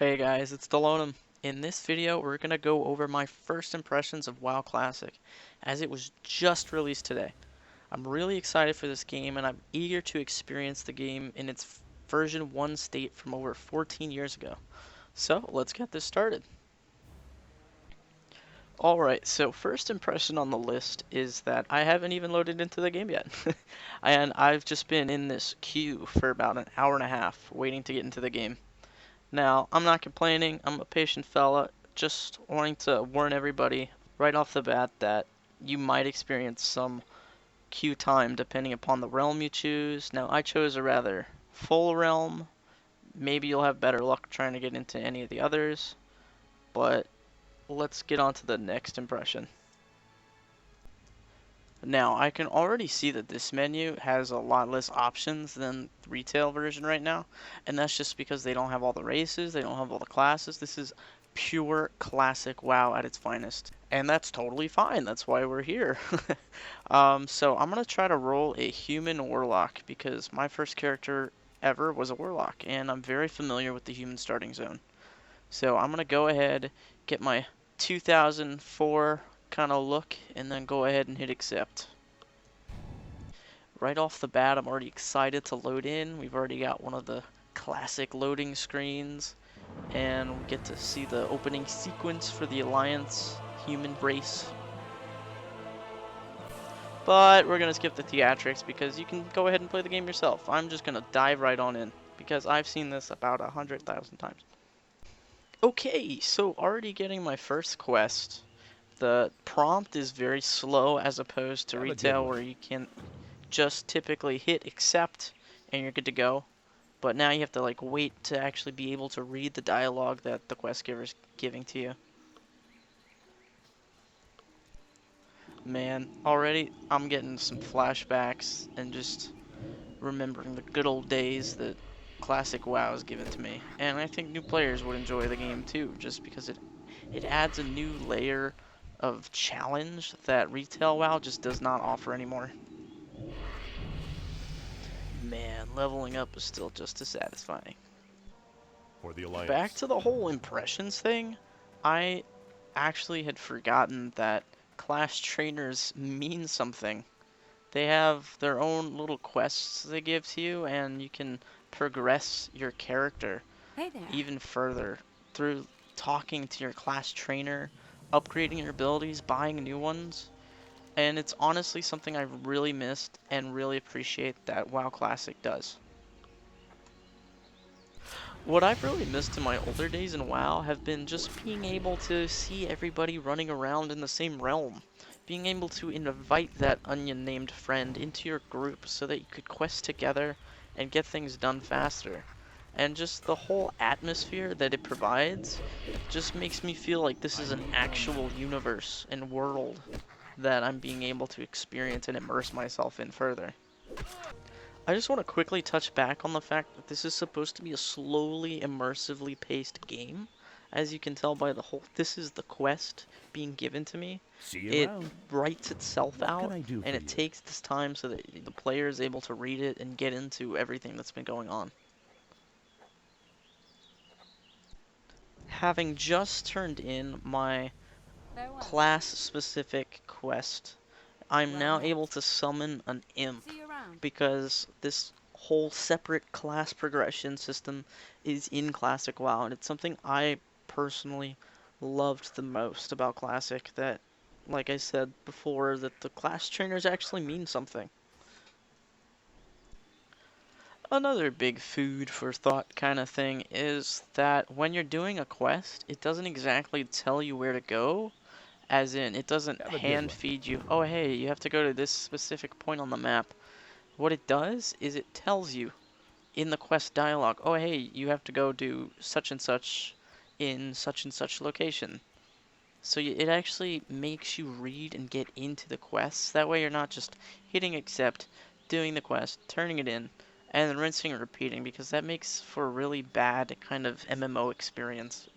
Hey guys, it's Delonum. In this video, we're going to go over my first impressions of WoW Classic, as it was just released today. I'm really excited for this game, and I'm eager to experience the game in its version 1 state from over 14 years ago. So, let's get this started. Alright, so first impression on the list is that I haven't even loaded into the game yet. And I've just been in this queue for about an hour and a half, waiting to get into the game. Now, I'm not complaining, I'm a patient fella, just wanting to warn everybody right off the bat that you might experience some queue time depending upon the realm you choose. Now, I chose a rather full realm. Maybe you'll have better luck trying to get into any of the others, but let's get on to the next impression. Now, I can already see that this menu has a lot less options than the retail version right now, and that's just because they don't have all the races, they don't have all the classes. This is pure classic WoW at its finest, and that's totally fine. That's why we're here. So I'm gonna try to roll a human warlock because my first character ever was a warlock, and I'm very familiar with the human starting zone. So I'm gonna go ahead, get my 2004 kind of look, and then go ahead and hit accept. Right off the bat, I'm already excited to load in. We've already got one of the classic loading screens, and we get to see the opening sequence for the Alliance human race. But we're gonna skip the theatrics because you can go ahead and play the game yourself. I'm just gonna dive right on in because I've seen this about 100,000 times. Okay, so already getting my first quest. The prompt is very slow as opposed to retail where you can just typically hit accept and you're good to go. But now you have to like wait to actually be able to read the dialogue that the quest giver's giving to you. Man, already I'm getting some flashbacks and just remembering the good old days that classic WoW has given to me. And I think new players would enjoy the game too, just because it adds a new layer of challenge that retail WoW just does not offer anymore. Man, leveling up is still just as satisfying. For the Alliance. Back to the whole impressions thing, I actually had forgotten that class trainers mean something. They have their own little quests they give to you, and you can progress your character even further through talking to your class trainer, upgrading your abilities, buying new ones. And it's honestly something I've really missed and really appreciate that WoW Classic does. What I've really missed in my older days in WoW have been just being able to see everybody running around in the same realm. Being able to invite that onion-named friend into your group so that you could quest together and get things done faster. And just the whole atmosphere that it provides just makes me feel like this is an actual universe and world that I'm being able to experience and immerse myself in further. I just want to quickly touch back on the fact that this is supposed to be a slowly, immersively paced game. As you can tell by the whole, this is the quest being given to me. It writes itself out, and it takes this time so that the player is able to read it and get into everything that's been going on. Having just turned in my class-specific quest, I'm now able to summon an imp because this whole separate class progression system is in Classic WoW, and it's something I personally loved the most about Classic, that, like I said before, that the class trainers actually mean something. Another big food for thought kind of thing is that when you're doing a quest, it doesn't exactly tell you where to go. As in, it doesn't hand feed you, oh hey, you have to go to this specific point on the map. What it does is it tells you in the quest dialogue, oh hey, you have to go do such and such in such and such location. So it actually makes you read and get into the quests. That way you're not just hitting accept, doing the quest, turning it in, and then rinsing and repeating, because that makes for a really bad kind of MMO experience.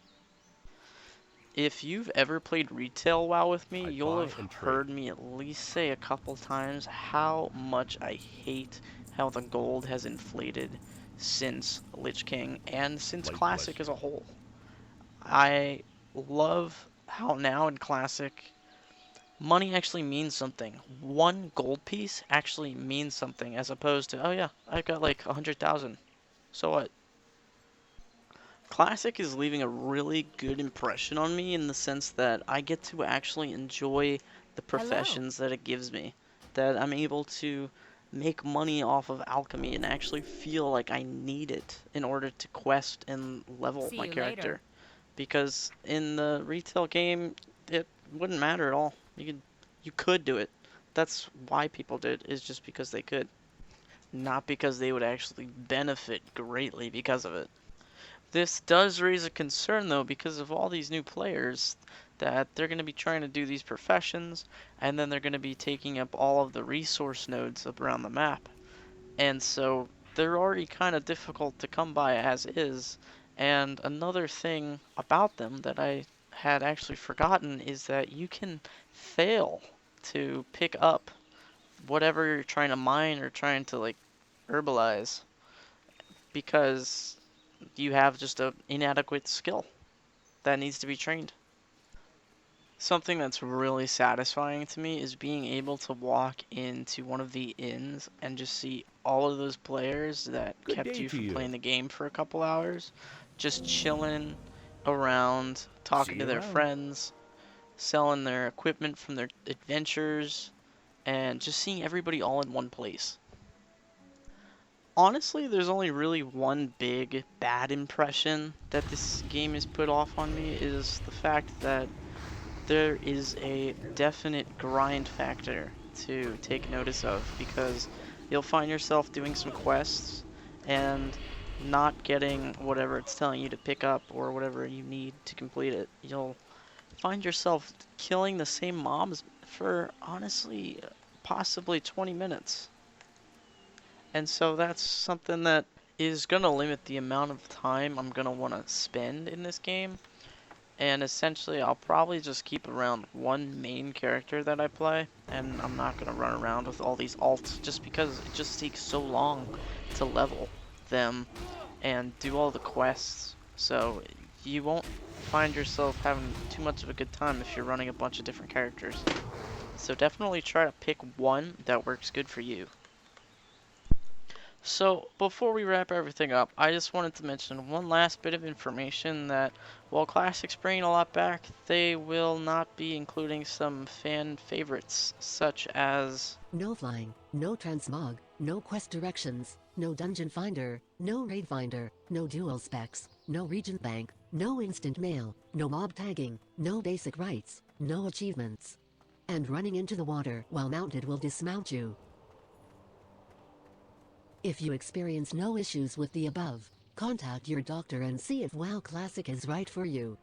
If you've ever played retail WoW with me, you'll have heard me at least say a couple times how much I hate how the gold has inflated since Lich King and since Classic as a whole. I love how now in Classic, money actually means something. One gold piece actually means something as opposed to, oh yeah, I've got like 100,000. So what? Classic is leaving a really good impression on me in the sense that I get to actually enjoy the Hello. professions that it gives me. That I'm able to make money off of alchemy and actually feel like I need it in order to quest and level See my you later. character. Because in the retail game, it wouldn't matter at all. You could do it. That's why people did it, is just because they could. Not because they would actually benefit greatly because of it. This does raise a concern though because of all these new players that they're going to be trying to do these professions and then they're going to be taking up all of the resource nodes around the map. And so they're already kind of difficult to come by as is. And another thing about them that I had actually forgotten is that you can fail to pick up whatever you're trying to mine or trying to like herbalize because you have just a inadequate skill that needs to be trained. Something that's really satisfying to me is being able to walk into one of the inns and just see all of those players that Good kept day you to from you. playing the game for a couple hours, just chilling around, See talking to you their around. friends, selling their equipment from their adventures, and just seeing everybody all in one place. Honestly, there's only really one big bad impression that this game has put off on me is the fact that there is a definite grind factor to take notice of because you'll find yourself doing some quests and not getting whatever it's telling you to pick up or whatever you need to complete it. You'll find yourself killing the same mobs for honestly possibly 20 minutes. And so that's something that is going to limit the amount of time I'm going to want to spend in this game. And essentially, I'll probably just keep around one main character that I play, and I'm not going to run around with all these alts just because it just takes so long to level them and do all the quests. So you won't find yourself having too much of a good time if you're running a bunch of different characters. So definitely try to pick one that works good for you. So, before we wrap everything up, I just wanted to mention one last bit of information that while Classics bring a lot back, they will not be including some fan favorites, such as No flying, no transmog, no quest directions, no dungeon finder, no raid finder, no dual specs, no region bank, no instant mail, no mob tagging, no basic rights, no achievements. And running into the water while mounted will dismount you. If you experience no issues with the above, contact your doctor and see if WoW Classic is right for you.